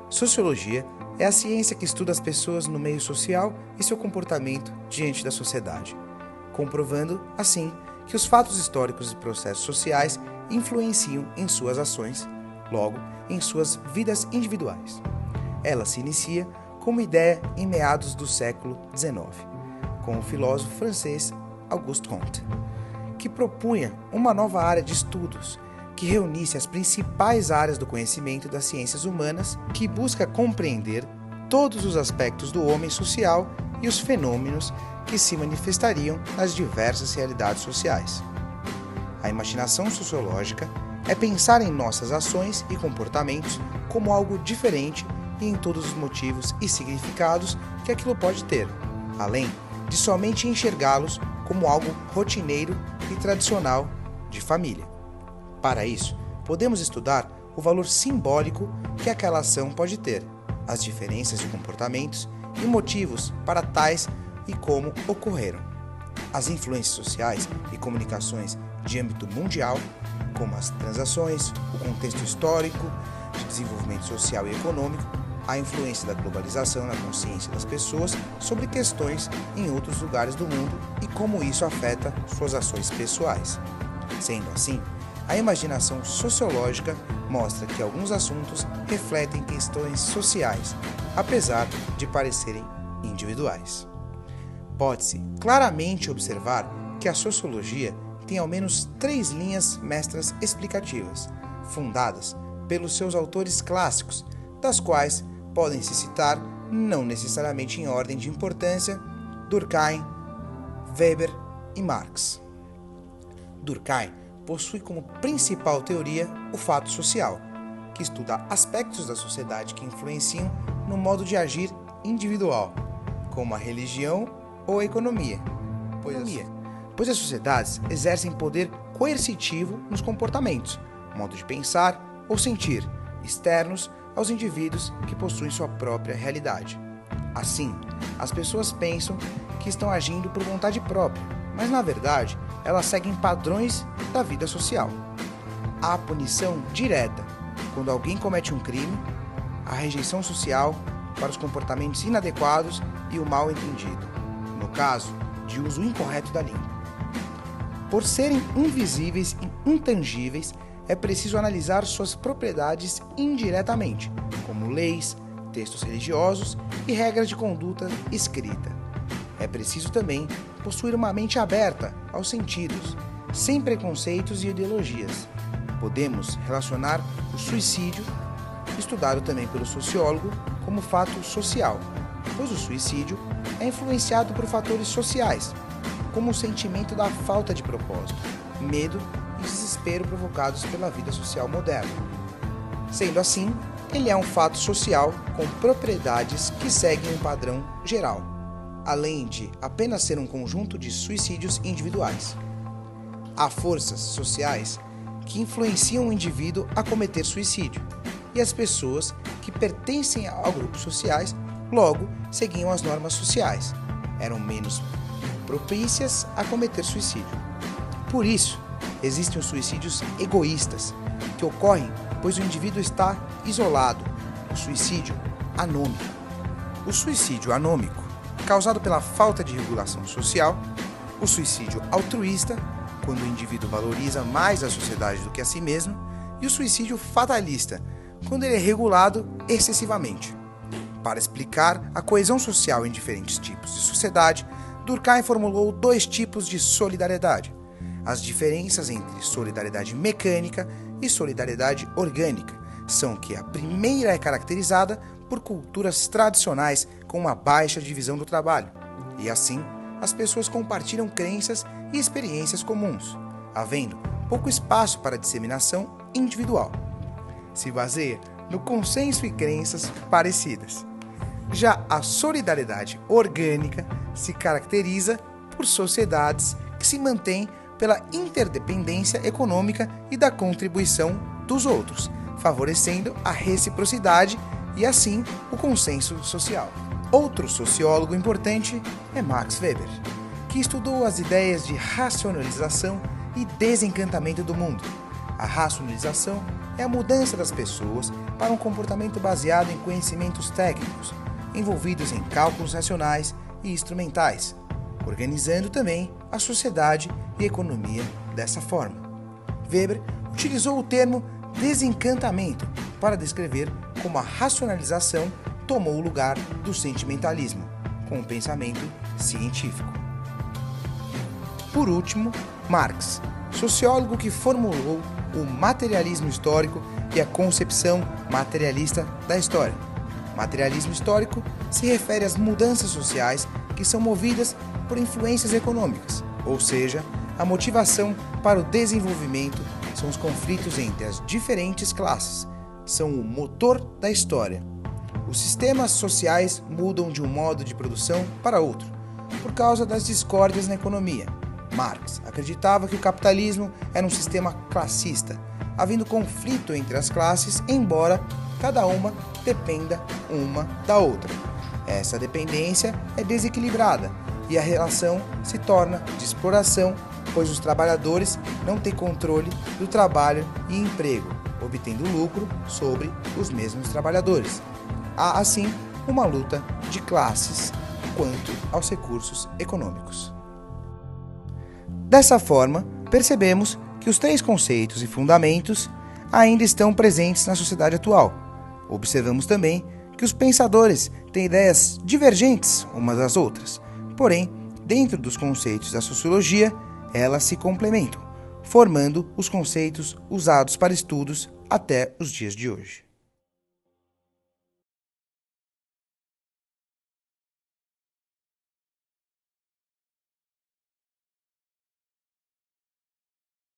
Sociologia é a ciência que estuda as pessoas no meio social e seu comportamento diante da sociedade, comprovando, assim, que os fatos históricos e processos sociais influenciam em suas ações, logo, em suas vidas individuais. Ela se inicia como ideia em meados do século XIX, com o filósofo francês Auguste Comte, que propunha uma nova área de estudos que reunisse as principais áreas do conhecimento das ciências humanas, que busca compreender todos os aspectos do homem social e os fenômenos que se manifestariam nas diversas realidades sociais. A imaginação sociológica é pensar em nossas ações e comportamentos como algo diferente e em todos os motivos e significados que aquilo pode ter, além de somente enxergá-los como algo rotineiro e tradicional de família. Para isso, podemos estudar o valor simbólico que aquela ação pode ter, as diferenças de comportamentos e motivos para tais e como ocorreram, as influências sociais e comunicações de âmbito mundial, como as transações, o contexto histórico de desenvolvimento social e econômico, a influência da globalização na consciência das pessoas sobre questões em outros lugares do mundo e como isso afeta suas ações pessoais. Sendo assim, a imaginação sociológica mostra que alguns assuntos refletem questões sociais, apesar de parecerem individuais. Pode-se claramente observar que a sociologia tem ao menos 3 linhas mestras explicativas, fundadas pelos seus autores clássicos, das quais podem-se citar, não necessariamente em ordem de importância, Durkheim, Weber e Marx. Durkheim possui como principal teoria o fato social, que estuda aspectos da sociedade que influenciam no modo de agir individual, como a religião ou a economia, pois as sociedades exercem poder coercitivo nos comportamentos, modo de pensar ou sentir, externos aos indivíduos que possuem sua própria realidade. Assim, as pessoas pensam que estão agindo por vontade própria, mas na verdade elas seguem padrões da vida social. Há punição direta quando alguém comete um crime, a rejeição social para os comportamentos inadequados e o mal entendido, no caso de uso incorreto da língua. Por serem invisíveis e intangíveis, é preciso analisar suas propriedades indiretamente, como leis, textos religiosos e regras de conduta escrita. É preciso também possuir uma mente aberta aos sentidos, sem preconceitos e ideologias. Podemos relacionar o suicídio, estudado também pelo sociólogo, como fato social, pois o suicídio é influenciado por fatores sociais, como o sentimento da falta de propósito, medo e desespero provocados pela vida social moderna. Sendo assim, ele é um fato social com propriedades que seguem um padrão geral, além de apenas ser um conjunto de suicídios individuais. Há forças sociais que influenciam o indivíduo a cometer suicídio, e as pessoas que pertencem a grupos sociais logo seguiam as normas sociais, eram menos propícias a cometer suicídio. Por isso, existem os suicídios egoístas, que ocorrem pois o indivíduo está isolado, o suicídio anômico. O suicídio anômico, causado pela falta de regulação social, o suicídio altruísta, quando o indivíduo valoriza mais a sociedade do que a si mesmo, e o suicídio fatalista, quando ele é regulado excessivamente. Para explicar a coesão social em diferentes tipos de sociedade, Durkheim formulou 2 tipos de solidariedade: as diferenças entre solidariedade mecânica e solidariedade orgânica são que a primeira é caracterizada por culturas tradicionais com uma baixa divisão do trabalho, e assim as pessoas compartilham crenças e experiências comuns, havendo pouco espaço para disseminação individual. Se baseia no consenso e crenças parecidas. Já a solidariedade orgânica se caracteriza por sociedades que se mantêm pela interdependência econômica e da contribuição dos outros, favorecendo a reciprocidade e, assim, o consenso social. Outro sociólogo importante é Max Weber, que estudou as ideias de racionalização e desencantamento do mundo. A racionalização é a mudança das pessoas para um comportamento baseado em conhecimentos técnicos, envolvidos em cálculos racionais e instrumentais, organizando também a sociedade e a economia dessa forma. Weber utilizou o termo desencantamento para descrever como a racionalização tomou o lugar do sentimentalismo, com o pensamento científico. Por último, Marx, sociólogo que formulou o materialismo histórico e a concepção materialista da história. Materialismo histórico se refere às mudanças sociais que são movidas por influências econômicas, ou seja, a motivação para o desenvolvimento são os conflitos entre as diferentes classes, são o motor da história. Os sistemas sociais mudam de um modo de produção para outro, por causa das discórdias na economia. Marx acreditava que o capitalismo era um sistema classista, havendo conflito entre as classes, embora cada uma dependa uma da outra. Essa dependência é desequilibrada e a relação se torna de exploração, pois os trabalhadores não têm controle do trabalho e emprego, obtendo lucro sobre os mesmos trabalhadores. Há, assim, uma luta de classes quanto aos recursos econômicos. Dessa forma, percebemos que os três conceitos e fundamentos ainda estão presentes na sociedade atual. Observamos também que os pensadores têm ideias divergentes umas das outras, porém, dentro dos conceitos da sociologia, elas se complementam, formando os conceitos usados para estudos até os dias de hoje.